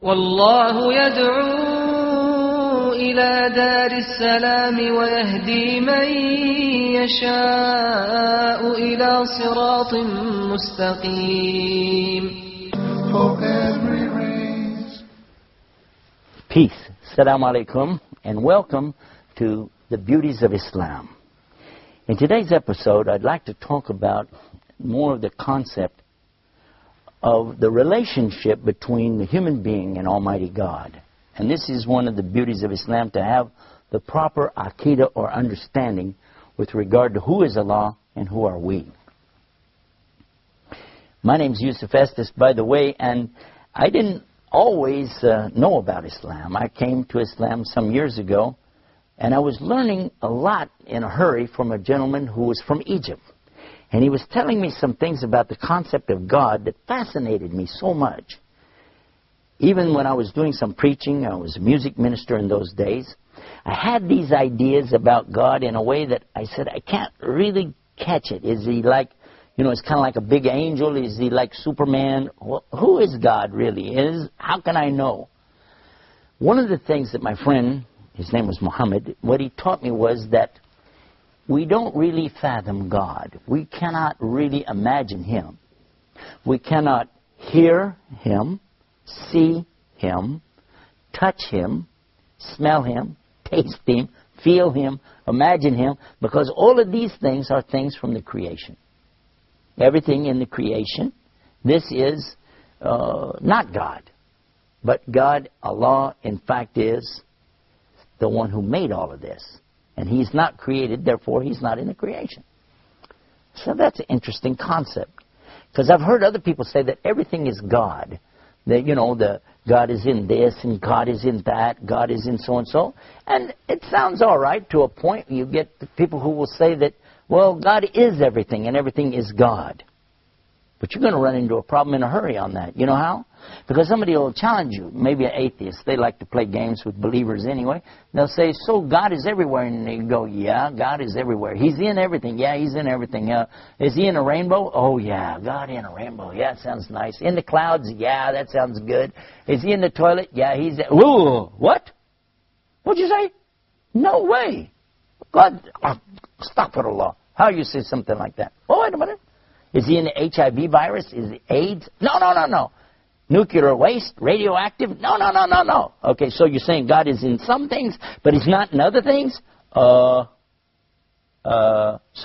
والله يدعو إلى دار السلام ويهدي من يشاء إلى صراط مستقيم. For every race. Peace. Assalamu alaikum, and welcome to the Beauties of Islam. In today's episode, I'd like to talk about more of the concept of the relationship between the human being and Almighty God. And this is one of the beauties of Islam, to have the proper aqidah or understanding with regard to who is Allah and who are we. My name is Yusuf Estes, by the way, and I didn't always know about Islam. I came to Islam some years ago, and I was learning a lot in a hurry from a gentleman who was from Egypt. And he was telling me some things about the concept of God that fascinated me so much. Even when I was doing some preaching, I was a music minister in those days, I had these ideas about God in a way that I said, I can't really catch it. Is he like, it's kind of like a big angel? Is he like Superman? Well, who is God really? How can I know? One of the things that my friend, his name was Muhammad, what he taught me was that we don't really fathom God. We cannot really imagine Him. We cannot hear Him, see Him, touch Him, smell Him, taste Him, feel Him, imagine Him, because all of these things are things from the creation. Everything in the creation, this is not God. But God, Allah, in fact, is the one who made all of this. And He's not created, therefore He's not in the creation. So that's an interesting concept. Because I've heard other people say that everything is God. That, the God is in this, and God is in that, God is in so-and-so. And it sounds all right to a point. You get people who will say that, well, God is everything, and everything is God. But you're going to run into a problem in a hurry on that. You know how? Because somebody will challenge you, maybe an atheist. They like to play games with believers anyway. They'll say, so God is everywhere. And they go, yeah, God is everywhere. He's in everything. Yeah, He's in everything. Is He in a rainbow? Oh, yeah, God in a rainbow. Yeah, that sounds nice. In the clouds? Yeah, that sounds good. Is He in the toilet? Yeah, He's... Ooh, what? What'd you say? No way. God, astaghfirullah. How you say something like that? Oh, wait a minute. Is He in the HIV virus? Is it AIDS? No. Nuclear waste? Radioactive? No. Okay, so you're saying God is in some things, but He's not in other things? So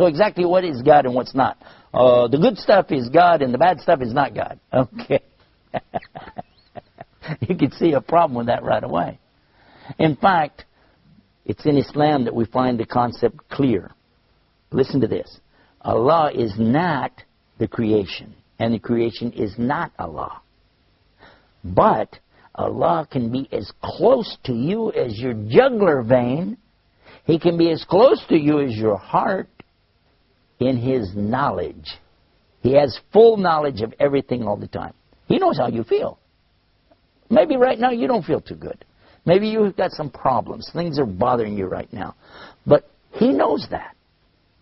exactly what is God and what's not? The good stuff is God and the bad stuff is not God. Okay. You can see a problem with that right away. In fact, it's in Islam that we find the concept clear. Listen to this. Allah is not the creation, and the creation is not Allah. But Allah can be as close to you as your jugular vein. He can be as close to you as your heart in His knowledge. He has full knowledge of everything all the time. He knows how you feel. Maybe right now you don't feel too good. Maybe you've got some problems. Things are bothering you right now. But He knows that.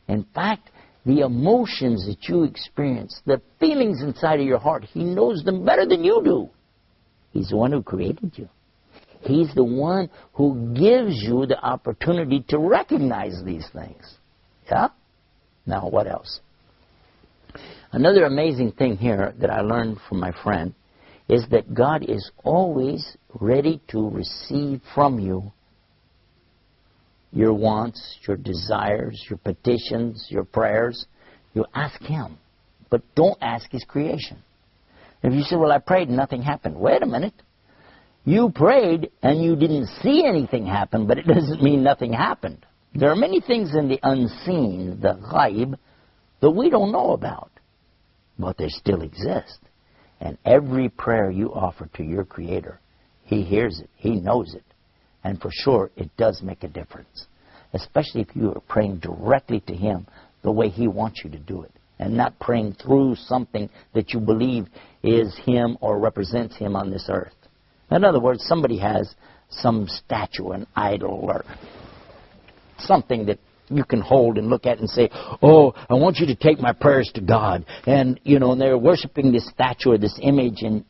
In fact, the emotions that you experience, the feelings inside of your heart, He knows them better than you do. He's the one who created you. He's the one who gives you the opportunity to recognize these things. Yeah? Now, what else? Another amazing thing here that I learned from my friend is that God is always ready to receive from you your wants, your desires, your petitions, your prayers. You ask Him, but don't ask His creation. If you say, well, I prayed and nothing happened. Wait a minute. You prayed and you didn't see anything happen, but it doesn't mean nothing happened. There are many things in the unseen, the ghaib, that we don't know about, but they still exist. And every prayer you offer to your Creator, He hears it, He knows it. And for sure, it does make a difference. Especially if you are praying directly to Him the way He wants you to do it. And not praying through something that you believe is Him or represents Him on this earth. In other words, somebody has some statue, an idol, or something that you can hold and look at and say, oh, I want you to take my prayers to God. And, and they're worshiping this statue or this image, and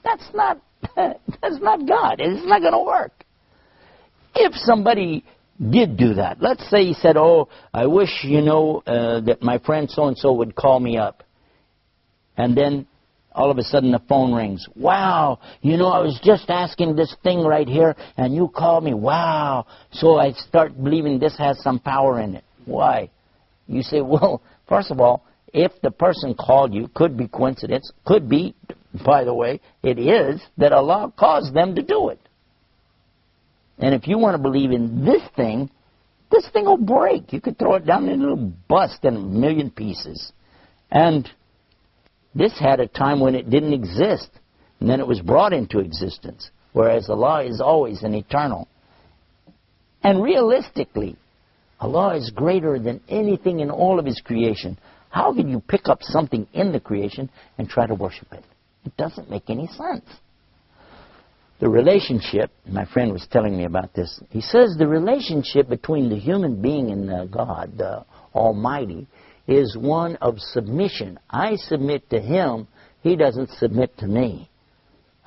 that's not That's not God. It's not going to work. If somebody did do that, let's say he said, oh, I wish, that my friend so-and-so would call me up. And then all of a sudden the phone rings. Wow, I was just asking this thing right here, and you called me. Wow. So I start believing this has some power in it. Why? You say, well, first of all, if the person called you, could be coincidence, could be, by the way, it is, that Allah caused them to do it. And if you want to believe in this thing will break. You could throw it down in a little bust in a million pieces. And this had a time when it didn't exist, and then it was brought into existence, whereas Allah is always and eternal. And realistically, Allah is greater than anything in all of His creation. How can you pick up something in the creation and try to worship it? It doesn't make any sense. The relationship, my friend was telling me about this, he says the relationship between the human being and God, the Almighty, is one of submission. I submit to Him, He doesn't submit to me.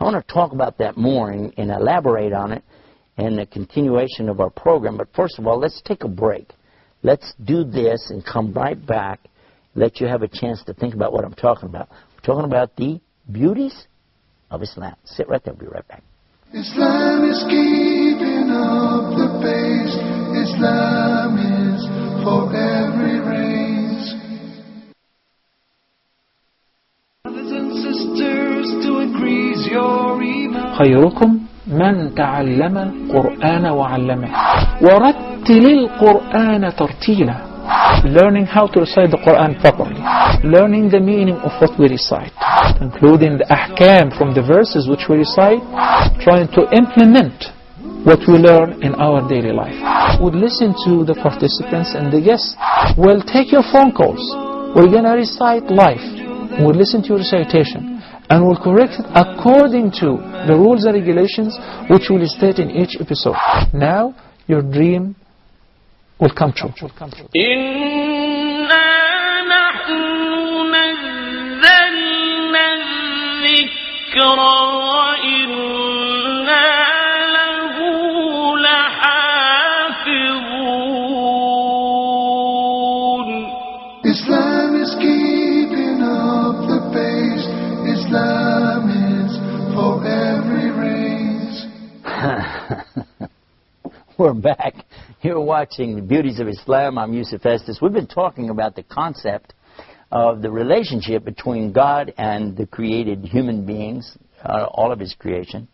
I want to talk about that more and elaborate on it in the continuation of our program. But first of all, let's take a break. Let's do this and come right back, let you have a chance to think about what I'm talking about. We're talking about the beauties of Islam. Sit right there. We'll be right back. Islam is keeping up the pace. Islam is for every race. Brothers and sisters, to increase your iman. خيركم من تعلم القرآن وعلمه ورتل القرآن ترتيلا. Learning how to recite the Quran properly, learning the meaning of what we recite, including the ahkam from the verses which we recite, trying to implement what we learn in our daily life. We'll listen to the participants and the guests. We'll take your phone calls. We're going to recite live. We'll listen to your recitation and we'll correct it according to the rules and regulations which we'll state in each episode. Now your dream will come true. إِنَّا نَحْنُ نَزَّلْنَا الذِّكْرَ وَإِنَّا لَهُ لَحَافِظُونَ. Islam is keeping up the pace. Islam is for every race. We're back. You're watching the Beauties of Islam. I'm Yusuf Estes. We've been talking about the concept of the relationship between God and the created human beings, all of His creation.